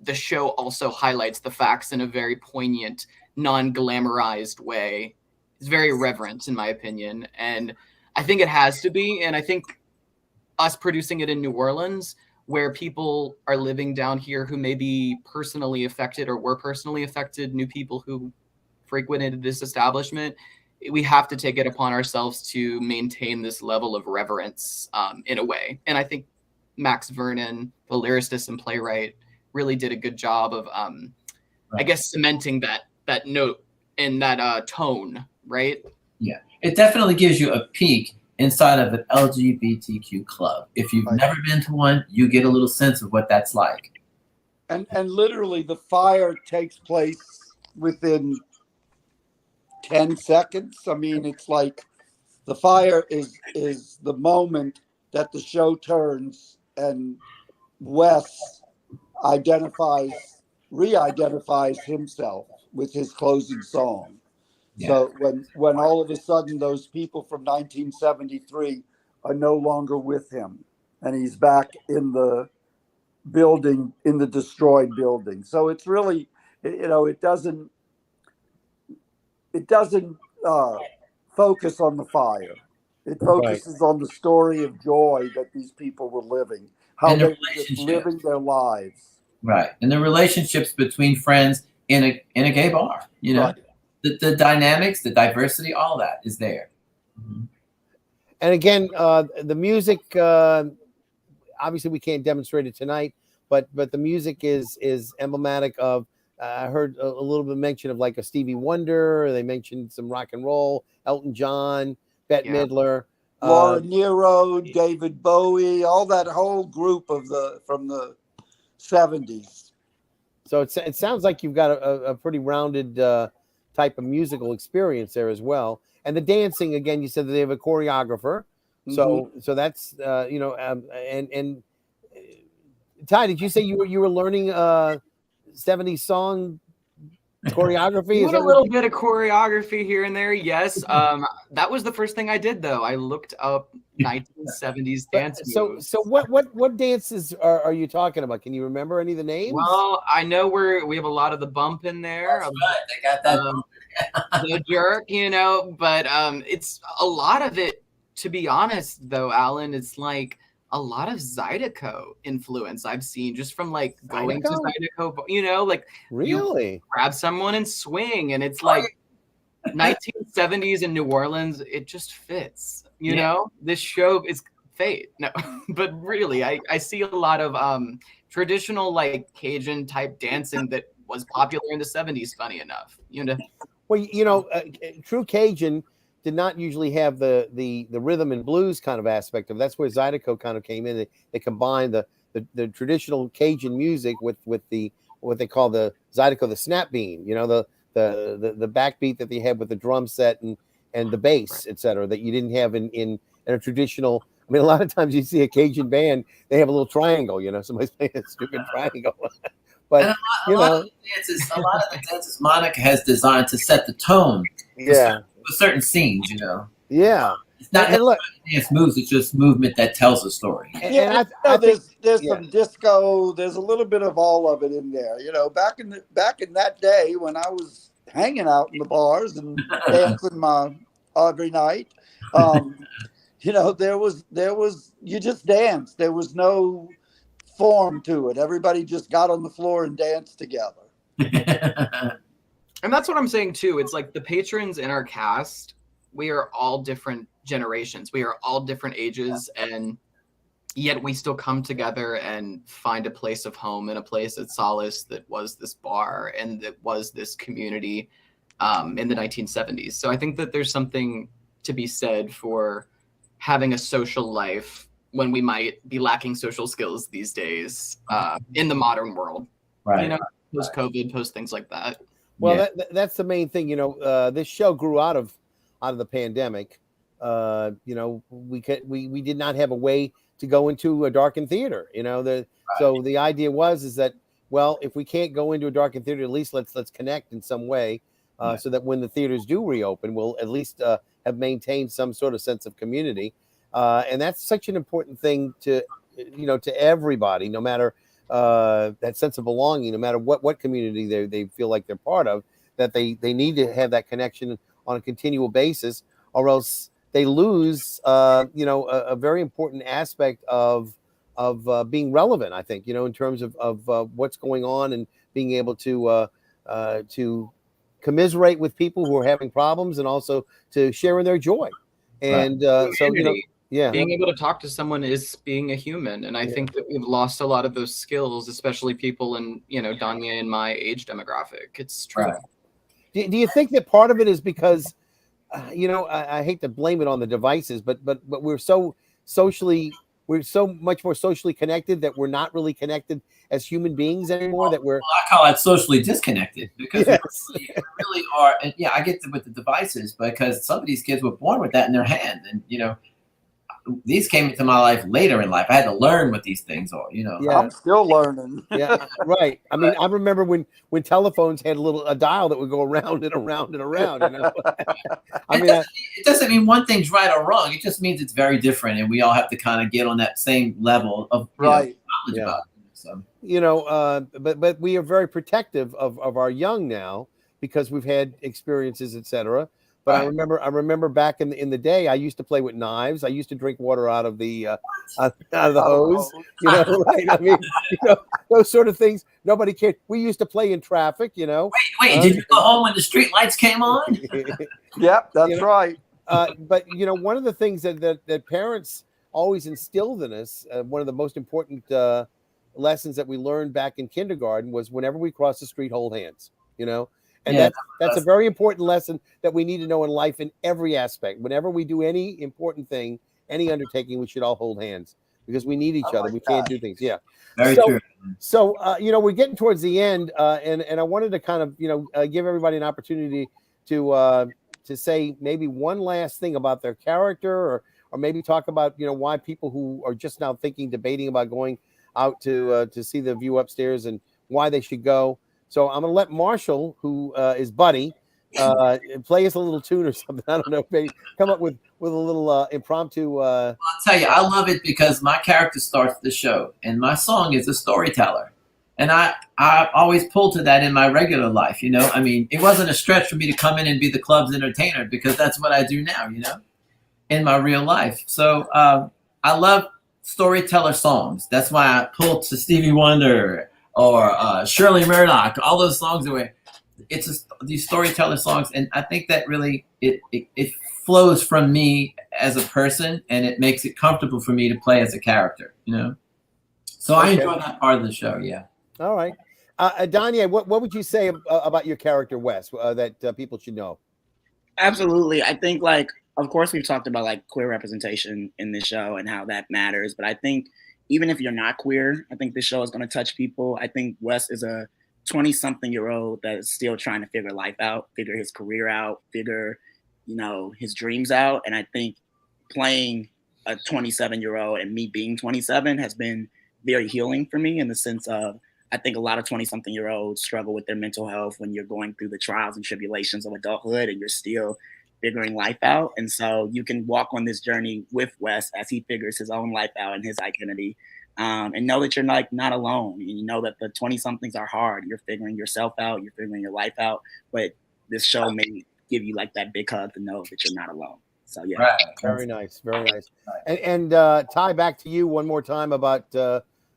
the show also highlights the facts in a very poignant, non-glamorized way. It's very reverent, in my opinion. And I think it has to be. And I think us producing it in New Orleans, where people are living down here who may be personally affected or were personally affected, new people who frequented this establishment, we have to take it upon ourselves to maintain this level of reverence in a way. And I think Max Vernon, the lyricist and playwright, really did a good job of, I guess, cementing that note and that tone, right? Yeah, it definitely gives you a peek inside of an LGBTQ club. If you've never been to one, you get a little sense of what that's like. And literally the fire takes place within 10 seconds. I mean, it's like the fire is the moment that the show turns and Wes re-identifies himself with his closing song. Yeah. So when all of a sudden those people from 1973 are no longer with him, and he's back in the building, in the destroyed building. So it's really, you know, it doesn't focus on the fire. It focuses on the story of joy that these people were living, how they were just living their lives. Right, and the relationships between friends in a gay bar, you know. Right. The dynamics, the diversity, all that is there. Mm-hmm. And again, the music, obviously we can't demonstrate it tonight, but the music is emblematic of, I heard a little bit mention of like a Stevie Wonder. They mentioned some rock and roll, Elton John, Bette Midler. Laura Nyro, David Bowie, all that whole group from the 70s. So it sounds like you've got a pretty rounded type of musical experience there as well. And the dancing, again, you said that they have a choreographer. Mm-hmm. So that's you know, and Ty, did you say you were learning 70s song choreography? A little bit of choreography here and there, yes. That was the first thing I did, though. I looked up 1970s dance moves. So what dances are you talking about? Can you remember any of the names? Well, I know we have a lot of the bump in there. That's right. They got that. the jerk, but it's a lot of it, to be honest, though, Alan, it's like a lot of Zydeco influence I've seen just from like going to Zydeco, like really you grab someone and swing, and it's like 1970s in New Orleans. It just fits, you know. This show is fate. No, but really, I see a lot of traditional like Cajun type dancing that was popular in the 70s. Funny enough, Well, true Cajun did not usually have the rhythm and blues kind of aspect of it. That's where Zydeco kind of came in. They combined the traditional Cajun music with the what they call the Zydeco, the snap bean, the backbeat that they had with the drum set and the bass, etc., that you didn't have in a traditional. I mean, a lot of times you see a Cajun band, they have a little triangle, somebody's playing a stupid triangle. But a lot of the dances Monica has designed to set the tone. For certain scenes, Yeah. It's not dance moves, it's just movement that tells a story. And I think there's some disco, there's a little bit of all of it in there. Back in that day when I was hanging out in the bars and dancing every night, there was you just danced. There was no form to it. Everybody just got on the floor and danced together. And that's what I'm saying too. It's like the patrons in our cast, we are all different generations. We are all different ages, and yet we still come together and find a place of home and a place of solace that was this bar and that was this community in the 1970s. So I think that there's something to be said for having a social life when we might be lacking social skills these days in the modern world, right? Post-COVID, post things like that. Well, that's the main thing. This show grew out of the pandemic. We did not have a way to go into a darkened theater. So the idea is that, well, if we can't go into a darkened theater, at least let's connect in some way, so that when the theaters do reopen, we'll at least have maintained some sort of sense of community. And that's such an important thing to everybody, no matter that sense of belonging, no matter what community they feel like they're part of, that they need to have that connection on a continual basis, or else they lose, a very important aspect of being relevant, I think, in terms of what's going on and being able to commiserate with people who are having problems and also to share in their joy. And being able to talk to someone is being a human. And I think that we've lost a lot of those skills, especially people in, Donyae and my age demographic. It's true. Right. Do you think that part of it is because, I hate to blame it on the devices, but we're so much more socially connected that we're not really connected as human beings anymore? I call it socially disconnected, because we really are. And I get with the devices, because some of these kids were born with that in their hand, and these came into my life later in life. I had to learn what these things are, I'm still learning. Right. I mean, I remember when telephones had a dial that would go around and around and around. It doesn't mean one thing's right or wrong. It just means it's very different, and we all have to kind of get on that same level of knowledge about it. So. But we are very protective of our young now, because we've had experiences, etc. But I remember back in the day, I used to play with knives. I used to drink water out of the hose. Right? I mean, those sort of things. Nobody cared. We used to play in traffic. Wait, did you go home when the street lights came on? Yep, that's right. But one of the things that parents always instilled in us, one of the most important lessons that we learned back in kindergarten, was whenever we cross the street, hold hands. And that's a very important lesson that we need to know in life in every aspect. Whenever we do any important thing, any undertaking, we should all hold hands, because we need each other. We can't do things. Yeah. Very true. So, we're getting towards the end, and I wanted to kind of, give everybody an opportunity to say maybe one last thing about their character, or maybe talk about, why people who are just now debating about going out to see the view upstairs and why they should go. So I'm going to let Marshall, who is Buddy, play us a little tune or something. I don't know, maybe come up with a little impromptu. I'll tell you, I love it because my character starts the show, and my song is a storyteller. And I always pull to that in my regular life, you know. I mean, it wasn't a stretch for me to come in and be the club's entertainer because that's what I do now, you know, in my real life. So I love storyteller songs. That's why I pull to Stevie Wonder or Shirley Murdoch, all those songs where it's just these storyteller songs. And I think that really, it flows from me as a person, and it makes it comfortable for me to play as a character, you know. So I enjoy that part of the show, yeah. All right. Donyae, what would you say about your character, Wes, that people should know? Absolutely. I think, like, of course, we've talked about like queer representation in this show and how that matters. But I think even if you're not queer, I think this show is going to touch people. I think Wes is a 20-something-year-old that is still trying to figure life out, figure his career out, figure, you know, his dreams out. And I think playing a 27-year-old and me being 27 has been very healing for me, in the sense of, I think a lot of 20-something-year-olds struggle with their mental health when you're going through the trials and tribulations of adulthood and you're still figuring life out. And so you can walk on this journey with Wes as he figures his own life out and his identity, and know that you're like not alone. And you know that the 20-somethings are hard. You're figuring yourself out, you're figuring your life out, but this show may give you like that big hug to know that you're not alone. So yeah. Right. Very nice. Very nice. And Ty, back to you one more time about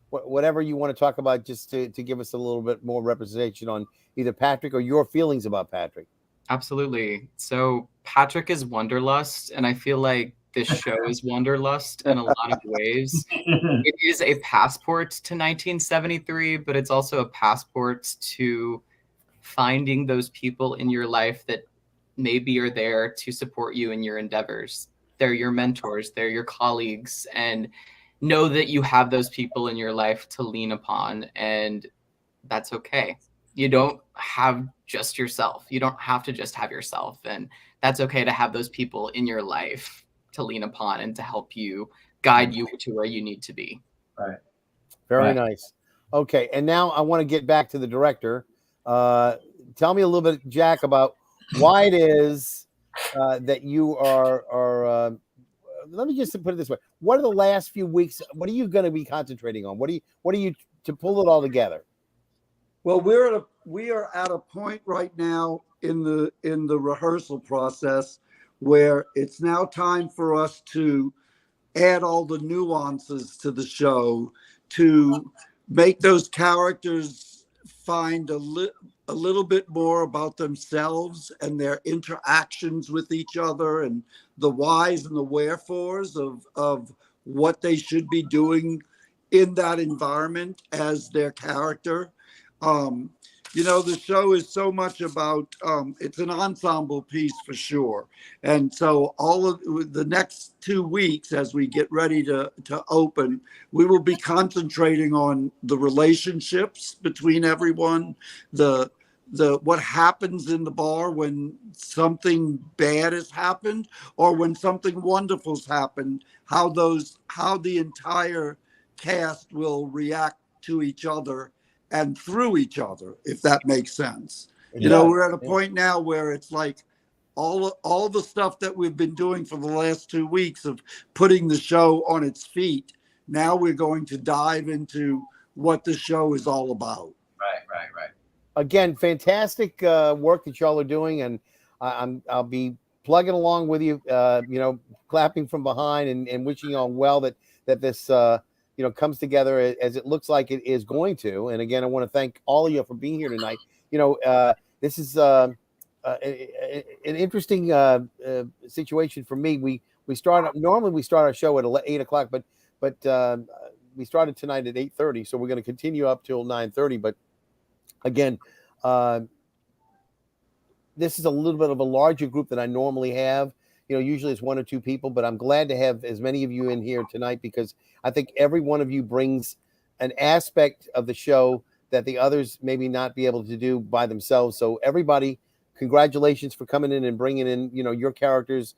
whatever you want to talk about, just to give us a little bit more representation on either Patrick or your feelings about Patrick. Absolutely. So Patrick is Wanderlust, and I feel like this show is Wanderlust in a lot of ways. It is a passport to 1973, but it's also a passport to finding those people in your life that maybe are there to support you in your endeavors. They're your mentors, they're your colleagues, and know that you have those people in your life to lean upon, and that's okay. You don't have just yourself. You don't have to just have yourself, and that's okay to have those people in your life to lean upon and to help you, guide you to where you need to be. Right. Very nice. Okay, and now I want to get back to the director. Tell me a little bit, Jack, about why it is that you are let me just put it this way. What are the last few weeks? What are you going to be concentrating on? What are you to pull it all together? Well, we are at a point right now in the rehearsal process where it's now time for us to add all the nuances to the show, to make those characters find a little bit more about themselves and their interactions with each other, and the whys and the wherefores of what they should be doing in that environment as their character. You know, the show is so much about, it's an ensemble piece for sure. And so all of the next 2 weeks, as we get ready to open, we will be concentrating on the relationships between everyone, the what happens in the bar when something bad has happened or when something wonderful's happened, how the entire cast will react to each other and through each other, if that makes sense. You know, we're at a point now where it's like all the stuff that we've been doing for the last 2 weeks of putting the show on its feet. Now we're going to dive into what the show is all about. Right. Again, fantastic work that y'all are doing, and I'll be plugging along with you. You know, clapping from behind and wishing you all well that this you know, comes together as it looks like it is going to. And again, I want to thank all of you for being here tonight. You know, this is an interesting situation for me. Normally we start our show at 8 o'clock, but we started tonight at 8:30, so we're going to continue up till 9:30. But again, this is a little bit of a larger group than I normally have. You know, usually it's 1 or 2 people, but I'm glad to have as many of you in here tonight, because I think every one of you brings an aspect of the show that the others maybe not be able to do by themselves. So everybody, congratulations for coming in and bringing in, you know, your characters,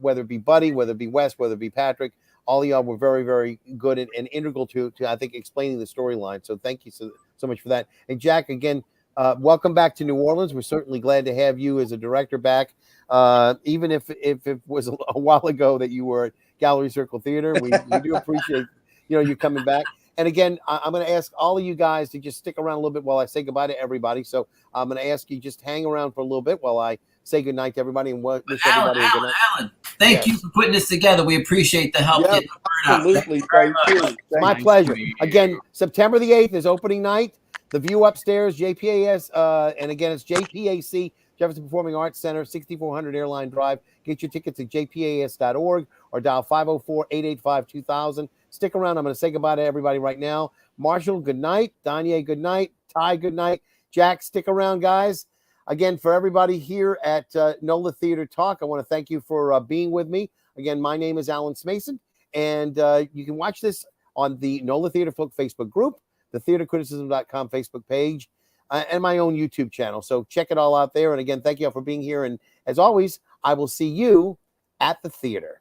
whether it be Buddy, whether it be Wes, whether it be Patrick. All of y'all were very, very good and integral to I think, explaining the storyline. So thank you so much for that. And Jack, again, welcome back to New Orleans. We're certainly glad to have you as a director back. Even if it was a while ago that you were at Gallery Circle Theater, we do appreciate, you know, you coming back. And again, I'm going to ask all of you guys to just stick around a little bit while I say goodbye to everybody. So I'm going to ask you just hang around for a little bit while I say goodnight to everybody and wish everybody a good night. Alan, thank you for putting this together. We appreciate the help. Yeah, absolutely. Thank you. It's my pleasure. Again, September the 8th is opening night. The View Upstairs, JPAS, and again, it's JPAC, Jefferson Performing Arts Center, 6400 Airline Drive. Get your tickets at jpas.org or dial 504-885-2000. Stick around. I'm going to say goodbye to everybody right now. Marshall, good night. Donyae, good night. Ty, good night. Jack, stick around, guys. Again, for everybody here at NOLA Theater Talk, I want to thank you for being with me. Again, my name is Alan Smason, and you can watch this on the NOLA Theater Facebook group, the theatercriticism.com Facebook page, and my own YouTube channel. So check it all out there. And again, thank you all for being here. And as always, I will see you at the theater.